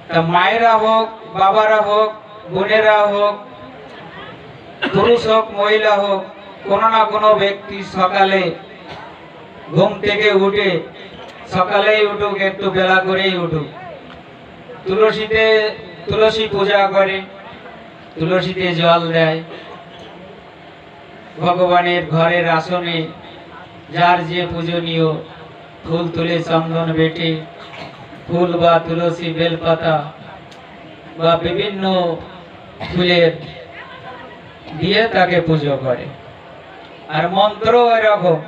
তা মায়েরা হোক, বাবারা হোক, বোনেরা হোক, পুরুষ হোক, মহিলা হোক, কোনো না কোনো ব্যক্তি সকালে ঘুম থেকে উঠে, সকালেই উঠুক, একটু বেলা করেই উঠুক, তুলসী পূজা করে, তুলসীতে জল দেয়, ভগবানের ঘরের আসনে যার যে পূজনীয় ফুল তুলে, চন্দন বেটে, ফুল বা তুলসী, বেলপাতা বা বিভিন্ন ফুলের দিয়ে তাকে পুজো করে। আর মন্ত্র এরকম,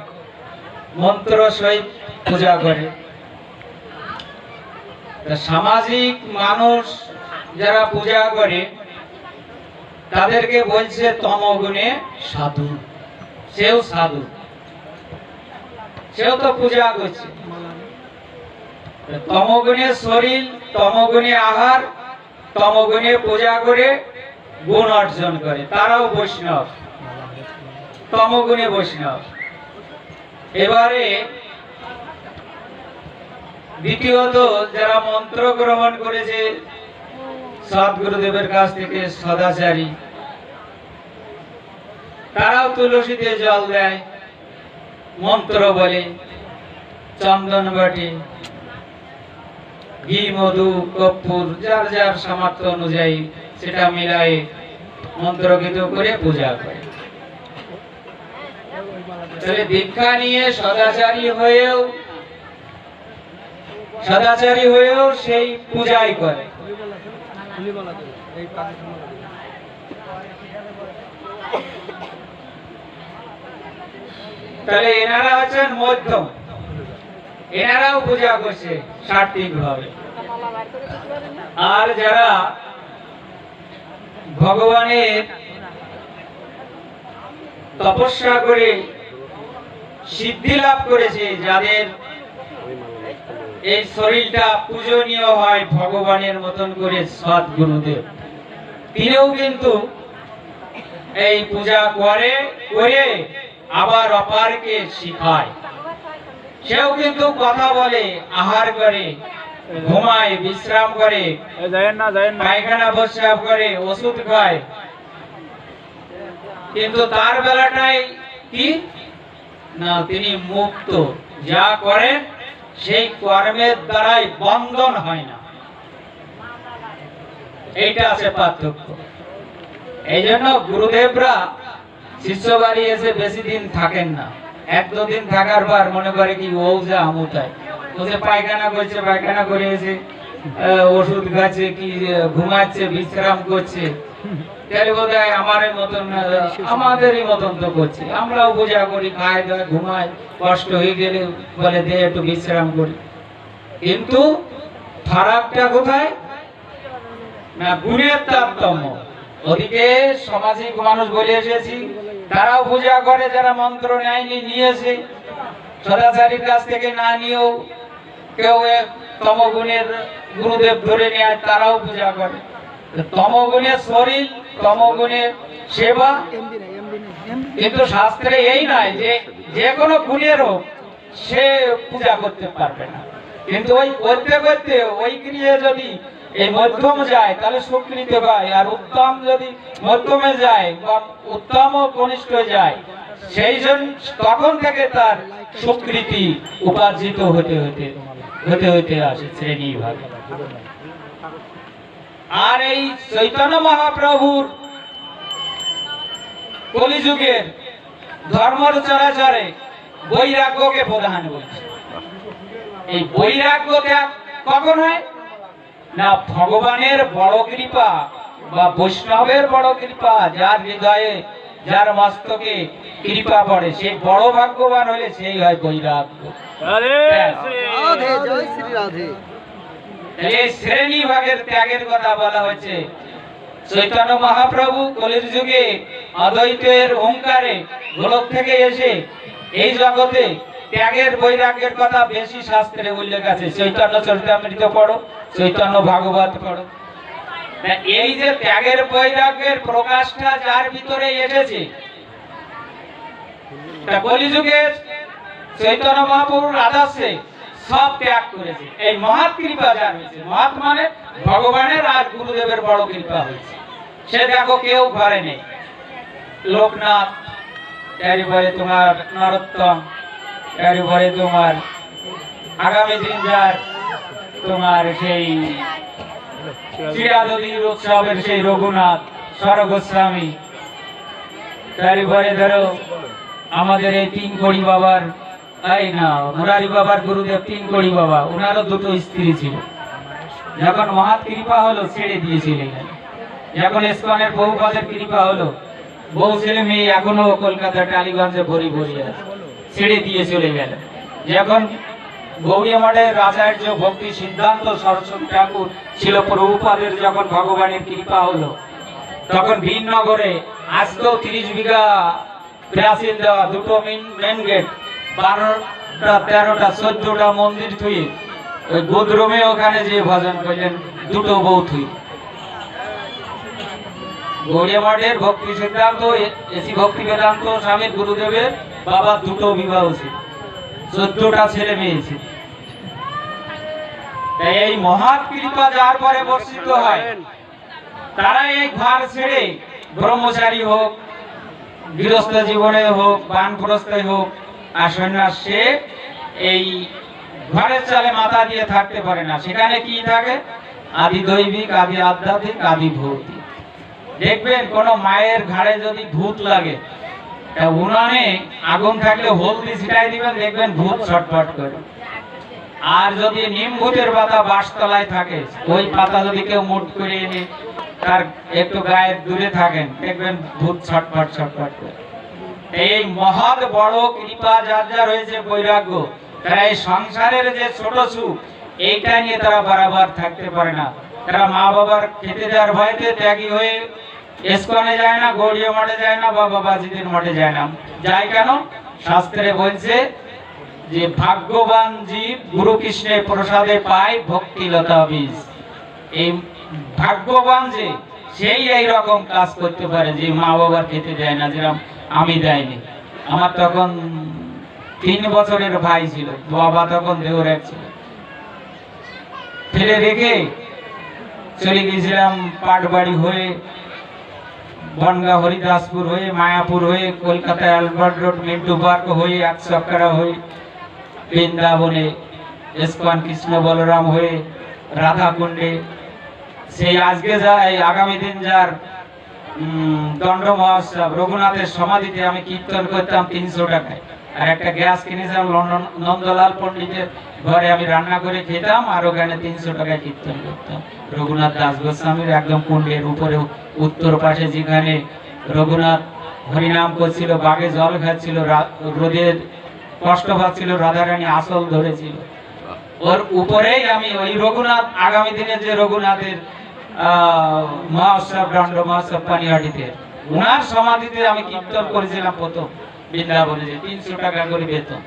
মন্ত্র সহিত পূজা করে। সামাজিক মানুষ যারা পূজা করে তাদেরকে বলছে তমগুণে সাধু। সেও সাধু, সেও তো পূজা করছে। তমগুণে শরীর, তমগুণে আহার, তমগুণে পূজা করে গুণ অর্জন করে, তারাও বৈষ্ণব, তমগুণে বৈষ্ণব। এবারে দ্বিতীয়ত যারা মন্ত্র গ্রহণ করেছে সদ্গুরুদেবের কাছ থেকে, সদাচারী, তারাও তুলসীতে জল দেয়, মন্ত্র বলে, চন্দন বাটে, ঘি, মধু, কর্পূর, যার যার সামর্থ্য অনুযায়ী সেটা মিলাই মন্ত্রগীত করে পূজা করে। তাহলে দীক্ষা নিয়ে সদাচারী হয়েও সেই পূজাই করে। তাহলে এনারা হচ্ছেন মধ্যম, এনারাও পূজা করছে সাত্বিক ভাবে। আর যারা ভগবানের তপস্যা করে সিদ্ধি লাভ করেছে, যাদের এই শরীরটা পূজনীয় হয় ভগবানের মতন করে সদ্গুরুদেব, তিনিও কিন্তু এই পূজা করে আবার অপারকে শিখায়। সেও কিন্তু কথা বলে, আহার করে, ঘুমায়, বিশ্রাম করে, পায়খানা প্রস্রাব করে, ওষুধ খায়, কিন্তু তার বেলাটাই কি না, তিনি মুক্ত। যা করেন সেই কর্মের দ্বারাই বন্ধন হয় না, এইটা আছে পার্থক্য। এই জন্য গুরুদেবরা শিষ্য বাড়ি এসে বেশি দিন থাকেন না। এক দুদিন থাকার পর মনে করে কি ও যা আমুতায়, ও যে পায়খানা করছে, পায়খানা করে এসে ওষুধ খাচ্ছে, কি ঘুমাচ্ছে, বিশ্রাম করছে, তাহলে বোধ হয় আমাদেরই মতন তো করছে। আমরাও পূজা করি, খাই দাই, ঘুমাই, কষ্ট হয়ে গেলে বলে দে একটু বিশ্রাম করি। কিন্তু ফারাকটা কোথায় না, গুণের তারতম্য। ওদিকে সামাজিক মানুষ বলে এসেছি, তারাও পূজা করে, যারা মন্ত্র নেয়নি, নিয়েছে, সদাচারীর কাছ থেকে না নিয়েও কেউ তমগুণের গুরুদেব ধরে নেয়, তারাও পূজা করে। তমগুণের শরীর, তমগুণের সেবা। কিন্তু শাস্ত্রে এই নয় যে যে কোনো গুণের হোক সে পূজা করতে পারবে না। কিন্তু ওই করতে করতে ওই ক্রিয়া যদি এই মধ্যম যায় তাহলে সুকৃতি পায়, আর উত্তম যদি মধ্যমে যায় বা উত্তম ও কনিষ্ঠ যায়, সেই জন্য তখন থেকে তার সুকৃতি উপার্জিত হতে হতে আসে শ্রেণী ভাবে। আর এই চৈতন্য মহাপ্রভুর কলিযুগের ধর্মের চরাচরে বৈরাগ্যকে প্রধান বলছে। এই বৈরাগ্য ত্যাগ কখন হয় না, ভগবানের বড় কৃপা বা বৈষ্ণবের বড় কৃপা, যার হৃদয়ে, যার মস্তকে কৃপা পড়ে, সেই বড় ভাগ্যবান হলে সেই হয় বৈরাগ্য। এই শ্রেণী ভাগের ত্যাগের কথা বলা হচ্ছে। চৈতন্য মহাপ্রভু কলির যুগে অদ্বৈতের ওঙ্কারে গোলক থেকে এসে এই জগতে ত্যাগের বৈরাগ্যের কথা বেশি শাস্ত্রে উল্লেখ আছে। চৈতন্য চরিতামৃত পড়ো, চৈতন্য ভাগবত পড়ো। এই যে ত্যাগের বৈরাগ্যের প্রকাশটা যার ভিতরে এসেছে, কলিযুগে চৈতন্য মহাপ্রভুর আদর্শে সব ত্যাগ করেছে। এই মহৎ কৃপা যার হয়েছে, মহৎ মানে ভগবানের আর গুরুদেবের বড় কৃপা হয়েছে। সে দেখো কেউ ঘরে নেই, লোকনাথ, এরপরে তোমার নরোত্তম, এরপরে তোমার আগামী দিন যার তোমার সেই চিরাদুদির উৎসবের সেই রঘুনাথ, সর গোস্বামী, তারপরে ধরো আমাদের এই তিন কড়ি বাবার, তাই না, মুরারি বাবার গুরুদেব তিন কড়ি বাবা, ওনারও দুটো স্ত্রী ছিল। যখন মহৎ কৃপা হলো ছেড়ে দিয়েছিলেন। যখন ইসকনের বহুপাদের কৃপা হলো, বহু ছেলে মেয়ে এখনো কলকাতা টালিগঞ্জে ভরি ভরি আছে, ছেড়ে দিয়ে চলে গেল। যখন গৌড়িয়া মঠের আচার্য ভক্তি সিদ্ধান্ত সরস্বতী ঠাকুর ছিল প্রভুপাদের, যখন ভগবানের কৃপা হলো, তখন ভিননগরে আজকেও 30 বিঘা প্রাচীর দেওয়া, দুটো মেন গেট, 12টা 13টা 14টা মন্দির থুই, ওই গোদরমে ওখানে যে ভজন করলেন দুটো বউ থুই। গৌড়িয়া মঠের ভক্তি সিদ্ধান্ত এসি ভক্তি বেদান্ত স্বামীর গুরুদেবের বাবার দুটো বিবাহ ছিল, 14টা ছেলে মেয়ে ছিল। তাই এই মহৎ কৃপা যার পরে বর্ষিত হয়, তারা এই ঘর ছেড়ে ব্রহ্মচারী হোক, গৃহস্থ জীবনে হোক, বানপ্রস্থে হোক, আর সন্ন্যাস, সে এই ঘরের চালে মাথা দিয়ে থাকতে পারে না। সেখানে কি থাকে? আদি দৈবিক, আদি আধ্যাত্মিক, আদি ভৌতিক। দেখবেন কোন মায়ের ঘাড়ে যদি ভূত লাগে, উনানে আগুন থাকলে হলদি ছিটাই দিবেন, দেখবেন ভূত ছটফট করে। আর যদি নিম ভূতের পাতা বাঁশতলায় থাকে, ওই পাতা যদি কেউ মুঠ করে এনে তার একটু গায়ের দূরে থাকেন, দেখবেন ভূত ছটফট ছটফট করে। এই মহৎ বড় কৃপা যার যার হয়েছে, বৈরাগ্য, তারা এই সংসারের যে ছোট সুখ, এইটা নিয়ে তারা বরাবর থাকতে পারে না। তারা মা বাবার খেতে দেওয়ার ভয়তে ত্যাগী হয়ে ইসকনে যায় না, গৌড়ীয় মঠে যায় না, বা বাবাজিদের মঠে যায় না। যায় কেন? শাস্ত্রে বলছে যে ভাগ্যবান জীব গুরু কৃষ্ণের প্রসাদে পায় ভক্তিলতা বীজ। এই ভাগ্যবান যে, সেই এই রকম কাজ করতে পারে যে মা বাবার খেতে দেয় না, যেরকম আমি দেয়নি। আমার তখন 3 বছরের ভাই ছিল, বাবা তখন দেওরের ছিল, ফেলে রেখে চলে গিয়েছিলাম পাটবাড়ি হয়ে, বনগা হরিদাসপুর হয়ে, মায়াপুর হয়ে, কলকাতায় আলবার্ট রোড, মিন্টু পার্ক হয়ে, 1 চক্করা হয়ে, বৃন্দাবনে ইসকন কৃষ্ণ বলরাম হয়ে, রাধাকুণ্ডে, সেই আজকে যায় আগামী দিন যার দণ্ড মহোৎসব, রঘুনাথের সমাধিতে আমি কীর্তন করতাম 300 টাকায়। আর একটা গ্যাস কিনেছিলাম লন্ডন নন্দলাল পণ্ডিতের ঘরে, আমি রান্না করে খেতাম, আর ওখানে 300 টাকায় কীর্তন করতাম। রঘুনাথ দাস গোস্বামীর একদম কুণ্ডের উপরে উত্তর পাশে, যেখানে রঘুনাথ হরিনাম করছিল, বাগে জল খাচ্ছিল, রোদের কষ্ট পাচ্ছিল, রাধারানী আসল ধরেছিল, ওর উপরেই আমি ওই রঘুনাথ, আগামী দিনে যে রঘুনাথের মহোৎসব, দণ্ড মহোৎসব পানিহাটিতে, ওনার সমাধিতে আমি কীর্তন করেছিলাম প্রথম বৃন্দাবনে, যে 300 টাকা করে বেতন।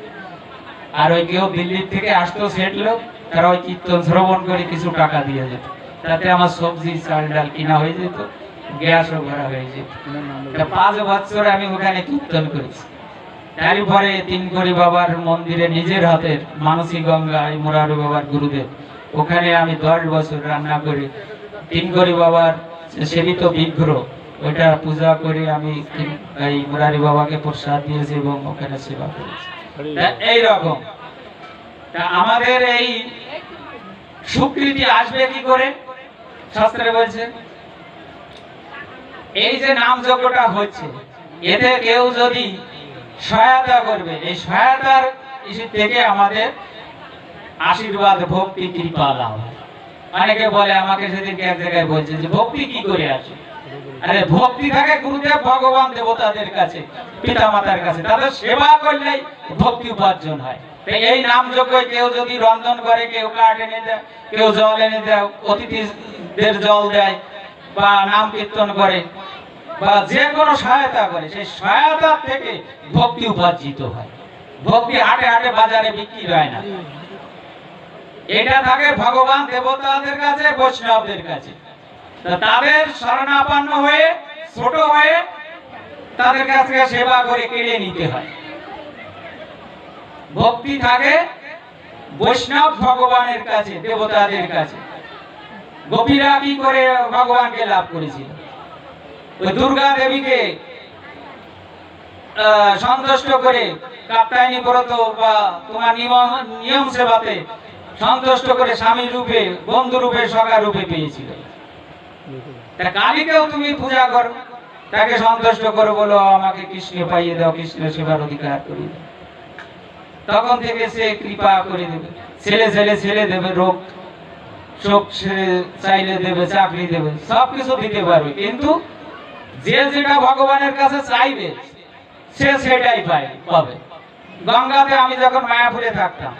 আর ওই কেউ দিল্লির থেকে আসতো সেট লোক, তারা ওই কীর্তন শ্রবণ করে কিছু টাকা দিয়ে যেত, তাতে আমার সবজি চাল ডাল কিনা হয়ে যেত, গ্যাসও ভরা হয়ে যেত। 5 বছর আমি ওখানে কীর্তন করেছি। তারপরে 3 কড়ি বাবার মন্দিরে নিজের হাতের মানসী গঙ্গা, এই মুরারি বাবার গুরুদেব, ওখানে আমি 10 বছর রান্না করি। 3 কড়ি বাবার সেবিত বিগ্রহ, ওইটা পূজা করে আমি এই মুরারি বাবাকে প্রসাদ দিয়েছি এবং ওখানে সেবা করেছি। এই রকম আমাদের এই স্বীকৃতি আসবে কি করে? শাস্ত্রে বলছে এই যে নাম যজ্ঞটা হচ্ছে, এতে কেউ যদি সহায়তা করবে, এই সহায়তার ইস্যু থেকে আমাদের আশীর্বাদ, ভক্তি, কৃপা লাভ। অনেকে বলে, আমাকে সেদিনকে এক জায়গায় বলছে যে ভক্তি কি করে আসে? আরে ভক্তি থাকে গুরুদেব, ভগবান, দেবতাদের কাছে, পিতা মাতার কাছে, তাদের সেবা করলেই ভক্তি উপার্জন হয়। এই নাম যজ্ঞ কেউ যদি রন্ধন করে, কেউ কাঠ এনে দেয়, কেউ জল এনে দেয়, অতিথিদের জল দেয়, বা নাম কীর্তন করে, বা যে কোনো সহায়তা করে, সেই সহায়তা থেকে ভক্তি উপার্জিত হয়। ভক্তি হাটে হাটে বাজারে বিক্রি হয় না, এটা থাকে ভগবান, দেবতাদের কাছে, বৈষ্ণবদের কাছে। তাদের শরণাপন্ন হয়ে, ছোট হয়ে তাদের কাছে সেবা করে কেড়ে নিতে হয়। ভক্তি থাকে বৈষ্ণব ভগবানের কাছে, দেবতাদের কাছে গোপীরা কি করে ভগবানকে লাভ করেছিল? ওই দুর্গা দেবীকে সন্তুষ্ট করে কাপ্তায়নী ব্রত বা তোমার নিয়ম সেবাতে সন্তুষ্ট করে স্বামী রূপে, বন্ধু রূপে, সখা রূপে পেয়েছিল। তা কালীকেও তুমি পূজা করো, তাকে সন্তুষ্ট করো, বলো আমাকে কৃষ্ণ পাইয়ে দাও, কৃষ্ণ সেবার অধিকার করে দাও, তখন থেকে সে কৃপা করে দেবে। ছেলে ছেলে ছেলে দেবে, রোগ শোক চাইলে দেবে, চাকরি দেবে, সবকিছু দিতে পারবে। কিন্তু যে যেটা ভগবানের কাছে চাইবে সে সেটাই পাবে। গঙ্গাতে আমি যখন মায়াপুরে থাকতাম,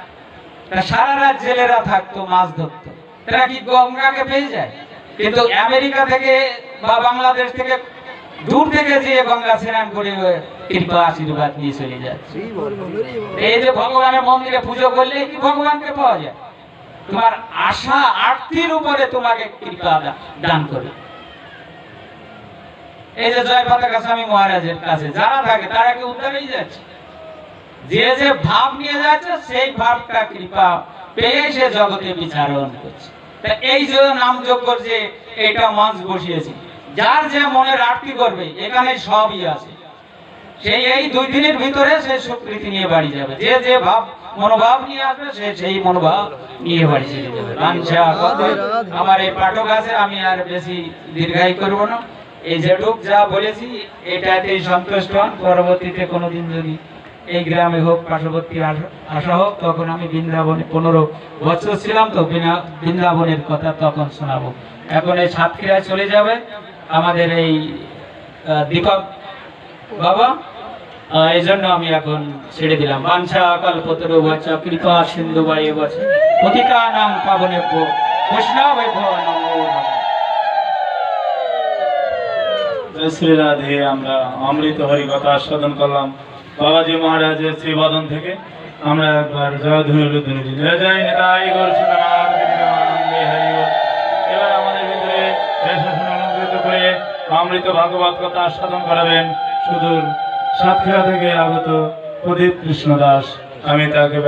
তা সারা রাত জেলেরা থাকতো, মাছ ধরতো, তারা কি গঙ্গাকে পেয়ে যায়? কিন্তু আমেরিকা থেকে বা বাংলাদেশ থেকে দূর থেকে যে গঙ্গা স্নান করে কৃপা আশীর্বাদ নিয়ে চলে যাচ্ছে। এই যে ভগবানের মন্দিরে পুজো করলে কি ভগবানকে পাওয়া যায়? তোমার আশা আরতির উপরে তোমাকে কৃপা দান করে। এই যে জয় পতাকা স্বামী মহারাজের কাছে যারা থাকে তারা কি উদ্ধারেই যাচ্ছে? যে যে ভাব নিয়ে যাচ্ছে সেই ভাবটা কৃপা পেয়ে সে জগতে বিচারণ করছে। এই যে নাম যজ্ঞ যে এটা মঞ্চ বসিয়েছি, যার যে মনের আরতি করবে এখানে সবই আছে। সেই এই 2 দিনের ভিতরে সে স্বীকৃতি নিয়ে বাড়ি যাবে। যে যে ভাব মনোভাব নিয়ে আসবে সে সেই মনোভাব নিয়ে বাড়ি চলে যাবে। আমার এই পাঠক আছে, আমি আর বেশি দীর্ঘায়ী করব না। এই যেটুক যা বলেছি এটাতেই সন্তুষ্ট হন। পরবর্তীতে কোনোদিন যদি এই গ্রামে হোক, পার্শ্ববর্তী আসা হোক, তখন আমি বৃন্দাবনে 15 বছর ছিলাম, তো বৃন্দাবনের কথা তখন শোনাবো। এখন এই সাতক্ষীরায় চলে যাবে আমাদের এই দীপক বাবা, এই জন্য আমি এখন ছেড়ে দিলাম। বাঞ্ছা কল্পতরুভ্যশ্চ কৃপা সিন্ধুবাএব চ পতিতানাং পাবনেভ্যো বৈষ্ণবেভ্যো নমো নমঃ। জয় শ্রী রাধে। আমরা অমৃত হরি কথা আস্বাদন করলাম বাবাজি মহারাজের শ্রীবদন থেকে। আমরা একবার জয় ধনুরুদ্ধরি জয় জয় নিতাই গৌর সুতনাথ বিদ্যানন্দে হরি বল। এবার আমাদের ভিতরে শাসন অনুগ্রহিত করে অমৃত ভাগবত কথা আস্বাদন করাবেন সুদূর সাতক্ষীরা থেকে আগত প্রদীপ কৃষ্ণ দাস। আমি তাকে